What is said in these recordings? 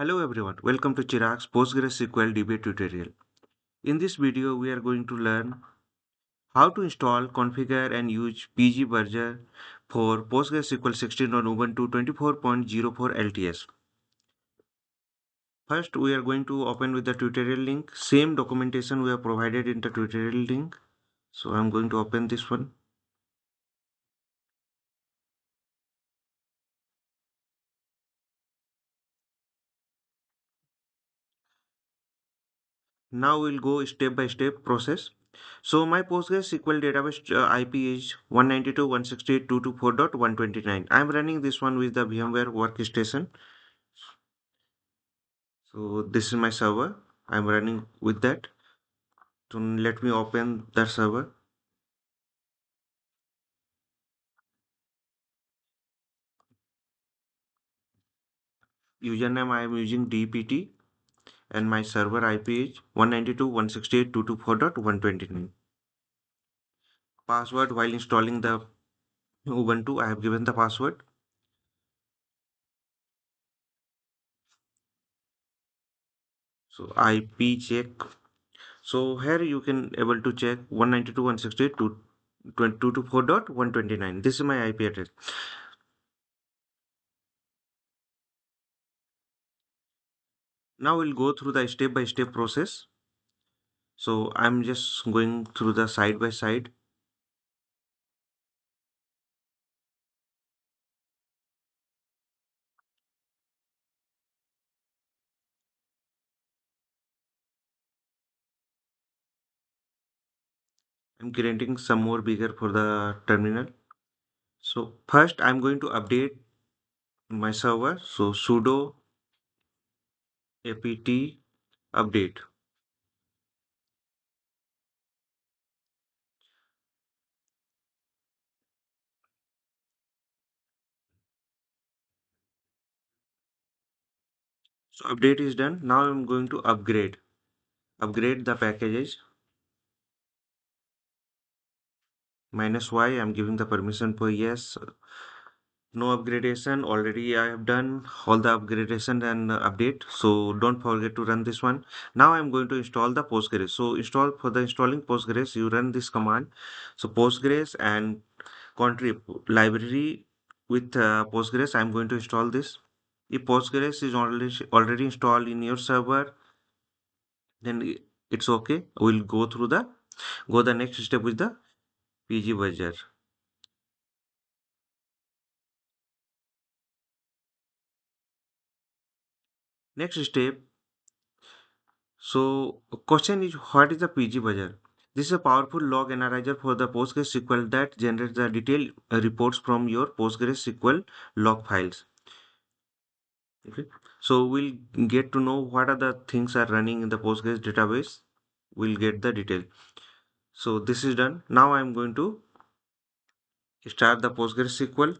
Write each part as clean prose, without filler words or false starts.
Hello everyone, welcome to Chirag's PostgreSQL debate tutorial. In this video, we are going to learn how to install, configure and use pgBadger for PostgreSQL 16 on Ubuntu 24.04 LTS. First, we are going to open with the tutorial link. Same documentation we have provided in the tutorial link. So I'm going to open this one. Now we'll go step by step process. So my PostgreSQL database IP is 192.168.224.129. I'm running this one with the VMware workstation. So this is my server. I'm running with that. So let me open that server. Username I am using DPT and my server IP is 192.168.224.129. Password while installing the Ubuntu, I have given the password. So IP check. So here you can able to check 192.168.224.129. This is my IP address. Now we'll go through the step by step process. So I'm just going through the side by side. I'm creating some more bigger for the terminal. So first I'm going to update my server. So sudo apt update. So update is done. Now I'm going to upgrade the packages. -y, I'm giving the permission for yes. No upgradation already. I have done all the upgradation and update, so don't forget to run this one. Now I'm going to install the Postgres. So install for the installing Postgres, you run this command. So Postgres and contrib library with Postgres. I'm going to install this. If Postgres is already installed in your server, then it's okay. We'll go the next step with the pgBadger. Next step. So question is, what is the pgBadger? This is a powerful log analyzer for the PostgreSQL that generates the detailed reports from your PostgreSQL log files. Okay. So we'll get to know what are the things are running in the Postgres database. We'll get the detail. So this is done. Now I'm going to start the PostgreSQL.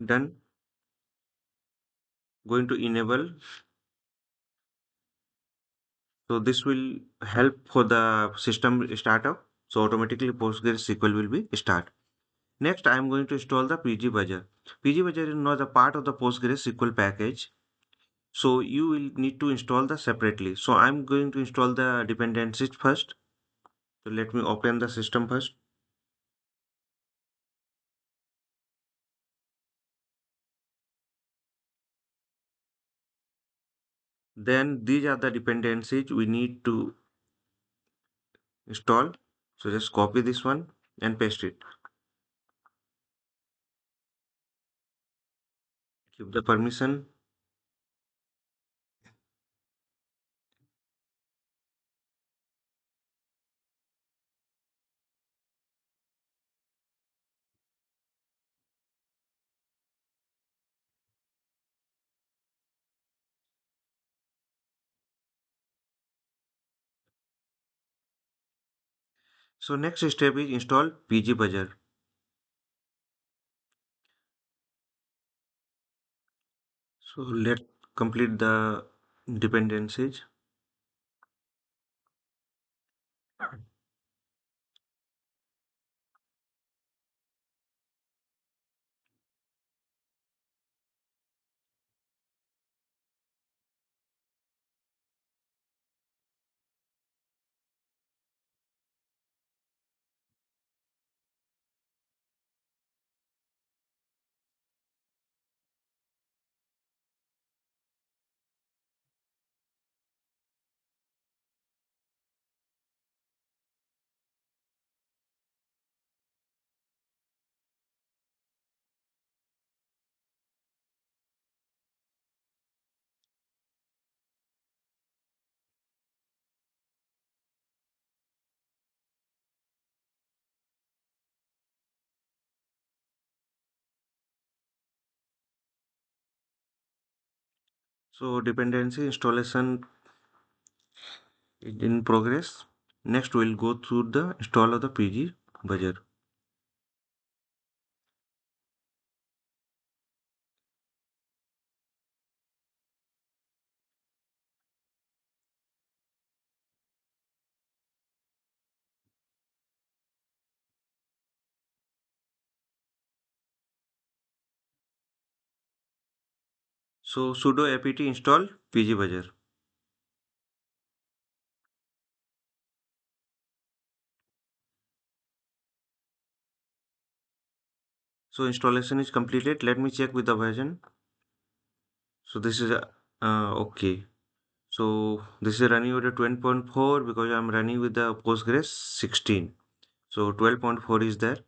Done. Going to enable. So this will help for the system startup. So automatically PostgreSQL will be start. Next, I am going to install the pgBadger. pgBadger is not a part of the PostgreSQL package. So you will need to install the separately. So I'm going to install the dependencies first. So let me open the system first. Then these are the dependencies we need to install. So just copy this one and paste it. Give the permission. So next step is install pgBadger. So let's complete the dependencies. So dependency installation is in progress. Next, we'll go through the install of the pgBadger. So sudo apt install pgBadger. So installation is completed. Let me check with the version. So this is okay. So this is running with the 20.4 because I'm running with the Postgres 16. So 12.4 is there.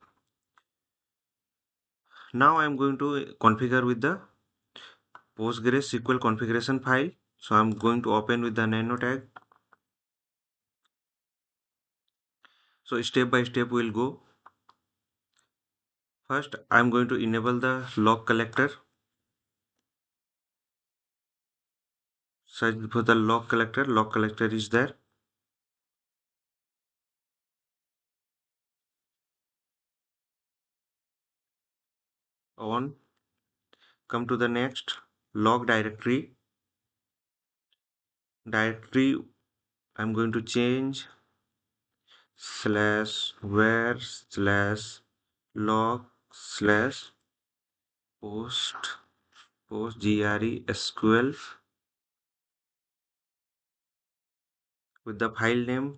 Now I'm going to configure with the PostgreSQL configuration file. So I'm going to open with the nano tag. So step by step we'll go. First, I'm going to enable the log collector. Search for the log collector. Log collector is there. On. Come to the next log directory. Directory. I'm going to change slash where slash log slash post GRE with the file name.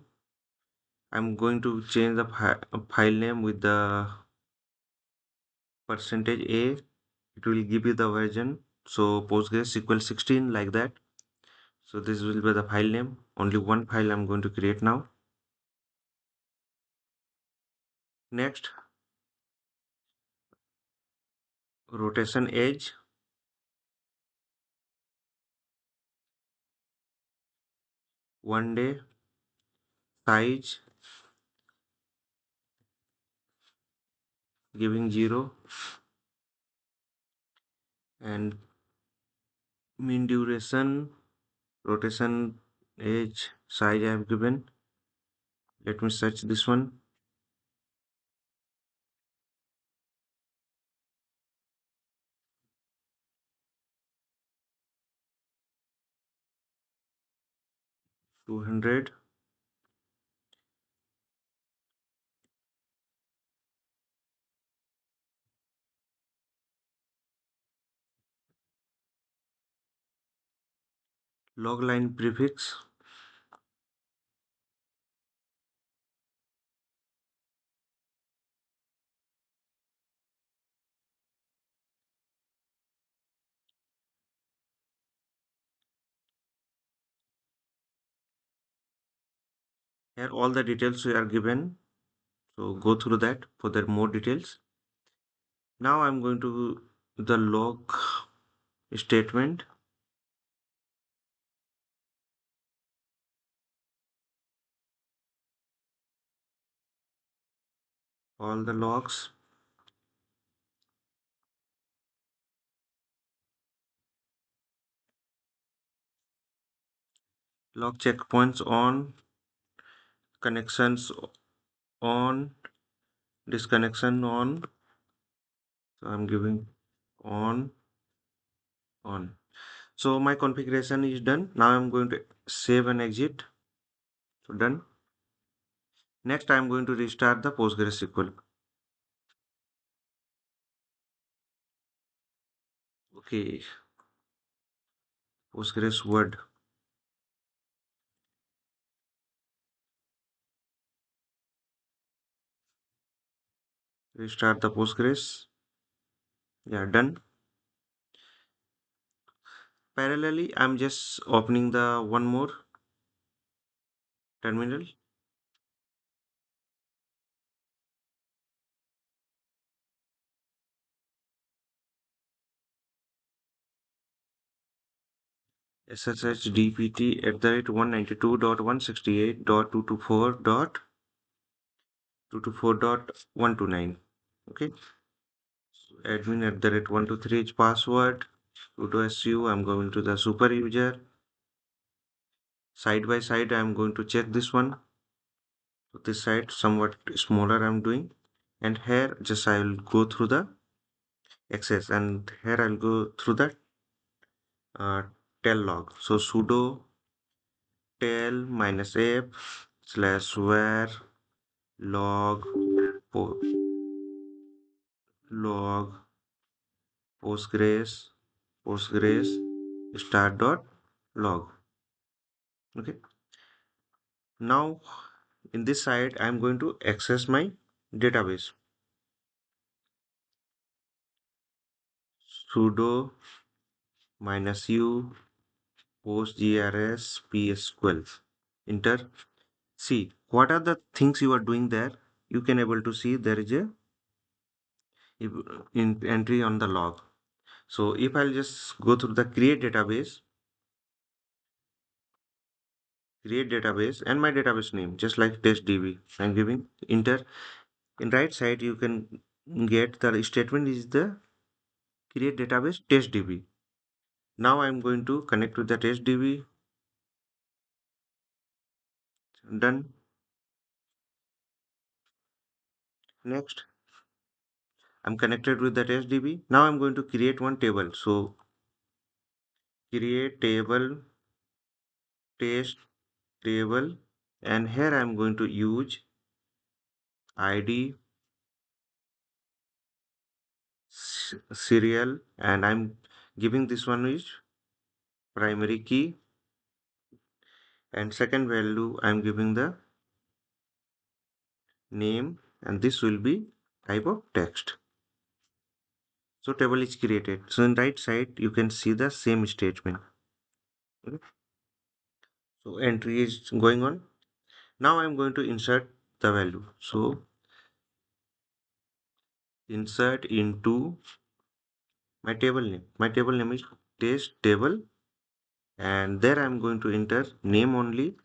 I'm going to change the file name with the percentage %a. It will give you the version. So PostgreSQL 16 like that. So this will be the file name. Only one file I'm going to create now. Next, rotation edge. One day size giving 0 and mean duration rotation edge size I have given. Let me search this one. $200. Log line prefix. Here all the details are given. So go through that for the more details. Now I'm going to the log statement. All the logs. Log checkpoints on. Connections on. Disconnection on. So I'm giving on. So my configuration is done. Now I'm going to save and exit. So done. Next I'm going to restart the PostgreSQL. Okay. Postgres word. Restart the Postgres. Yeah, done. Parallelly, I'm just opening the one more terminal. sshDpt@192.168.224.224.129. Okay. Admin @123 is password. sudo su, I'm going to the super user. Side by side, I'm going to check this one. So this side somewhat smaller I'm doing. And here just I will go through the access, and here I'll go through the uh, tail log. So sudo tail minus app slash where log po log postgres start dot log. Okay, now in this side I'm going to access my database. Sudo minus u postgres psql, enter. See what are the things you are doing there. You can able to see there is a entry on the log. So if I'll just go through the create database and my database name, just like testdb, I'm giving enter. In right side you can get the statement is the create database testdb. Now I'm going to connect with the testdb. Done. Next, I'm connected with the testdb. Now I'm going to create one table. So create table test table, and here I'm going to use id serial, and I'm giving this one is primary key, and second value I'm giving the name, and this will be type of text. So table is created. So in right side you can see the same statement. Okay. So entry is going on. Now I'm going to insert the value. So insert into my table name. My table name is test table, and there I'm going to enter name only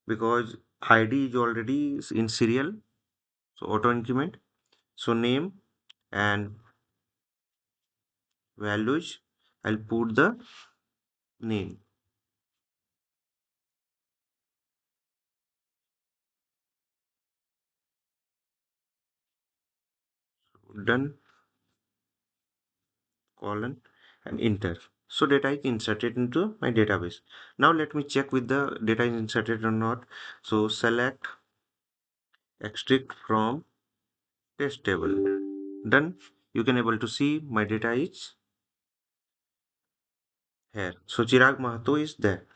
because ID is already in serial. So auto increment. So name and values, I'll put the name. Done, colon, and enter. So data is inserted into my database. Now let me check with the data is inserted or not. So select extract from test table. Done. You can able to see my data is here. So Chirag Mahto is there.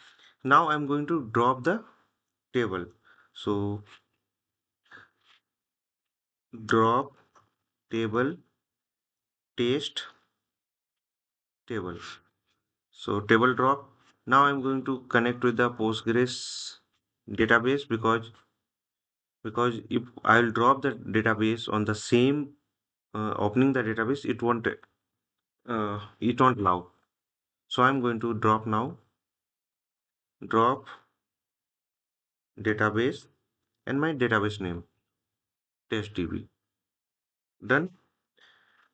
Now I'm going to drop the table. So drop table test table. So table drop. Now I'm going to connect with the Postgres database because if I'll drop the database on the same opening the database, it won't allow. So I'm going to drop now. Drop database and my database name testdb. Done.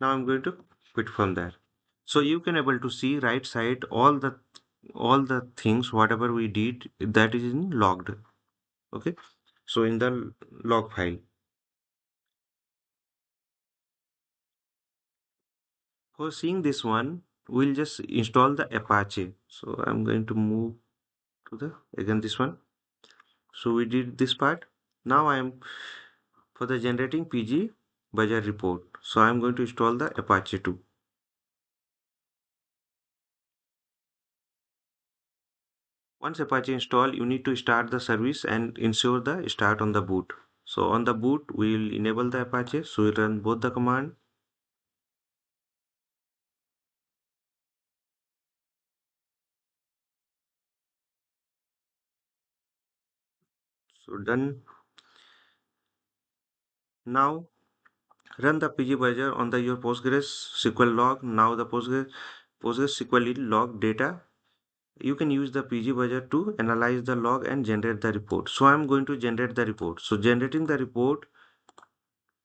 Now I'm going to quit from there. So you can able to see right side all the things whatever we did that is in logged. Okay. So in the log file. For seeing this one, we'll just install the Apache. So I'm going to move to the again this one. So we did this part. Now I am for the generating pgBadger report. So I'm going to install the Apache 2. Once Apache install, you need to start the service and ensure the start on the boot. So on the boot, we will enable the Apache. So we run both the command. So done. Now run the pgBadger on the your PostgreSQL log. Now the PostgreSQL is log data. You can use the pgBadger to analyze the log and generate the report. So I'm going to generate the report. So generating the report,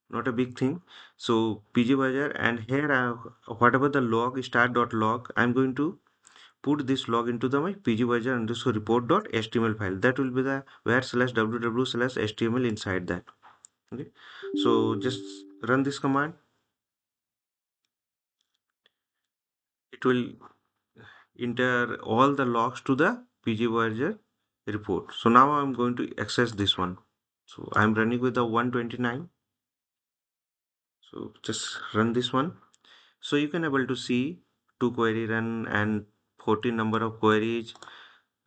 not a big thing. So pgBadger, and here whatever the log start.log, I'm going to put this log into the my pgBadger underscore report.html file. That will be the where slash www slash html inside that. Okay, so just run this command. It will enter all the logs to the pgBadger report. So now I'm going to access this one. So I'm running with the 129. So just run this one. So you can able to see two query run and 14 number of queries,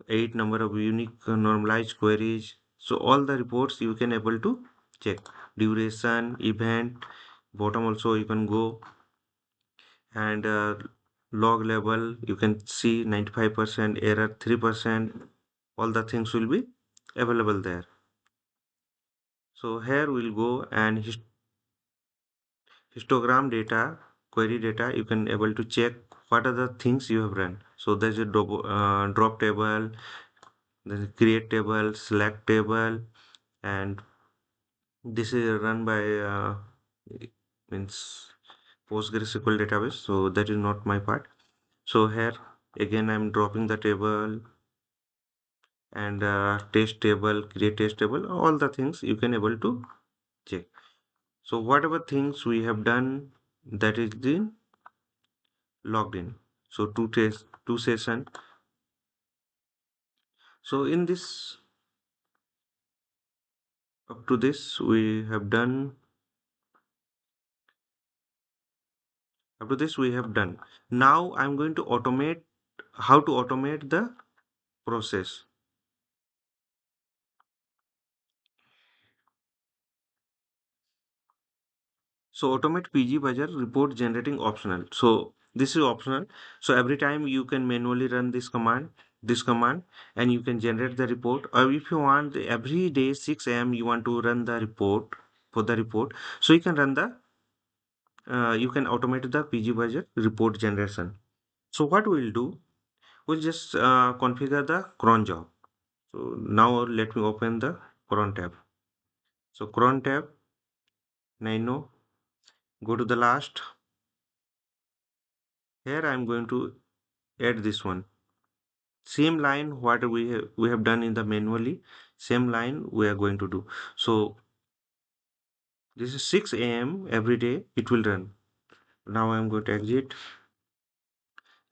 8 number of unique normalized queries. So all the reports you can able to check. Duration, event, bottom also you can go, and log level you can see 95%, error 3%. All the things will be available there. So here we'll go and histogram data, query data, you can able to check what are the things you have run. So there's a drop table, there's a create table, select table, and this is run by means PostgreSQL database. So that is not my part. So here again I'm dropping the table and test table, create test table, all the things you can able to check. So whatever things we have done, that is the logged in. So two session. So in this, up to this we have done, up to this we have done. Now I'm going to automate, how to automate the process. So automate pgBadger report generating optional. So this is optional. So every time you can manually run this command, and you can generate the report. Or if you want every day 6 a.m. you want to run the report for the report, so you can run the you can automate the pgBadger report generation. So what we'll do, we'll just configure the cron job. So now let me open the cron tab. So cron tab, Nino, go to the last. Here I'm going to add this one. Same line what we have done in the manually, same line we are going to do. So this is 6 a.m. every day it will run. Now I'm going to exit,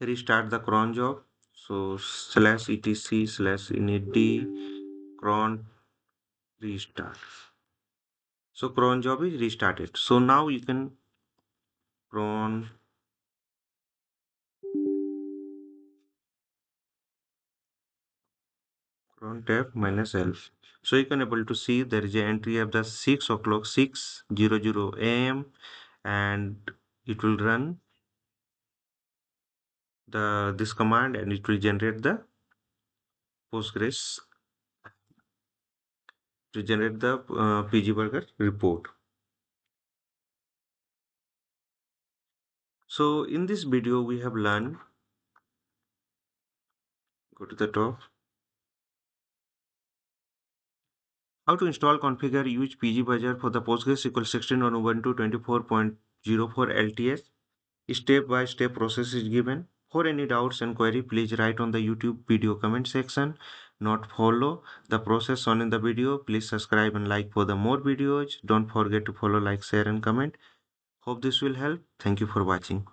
restart the cron job. So slash etc slash init cron restart. So cron job is restarted. So now you can cron tab minus L. So you can able to see there is an entry of the 6 o'clock 6:00 a.m. and it will run the this command and it will generate the Postgres to generate the pgBadger report. So in this video we have learned, go to the top, how to install, configure, use pgBadger for the PostgreSQL 16 on Ubuntu 24.04 LTS. Step by step process is given. For any doubts and query, please write on the YouTube video comment section. Not follow the process on in the video. Please subscribe and like for the more videos. Don't forget to follow, like, share and comment. Hope this will help. Thank you for watching.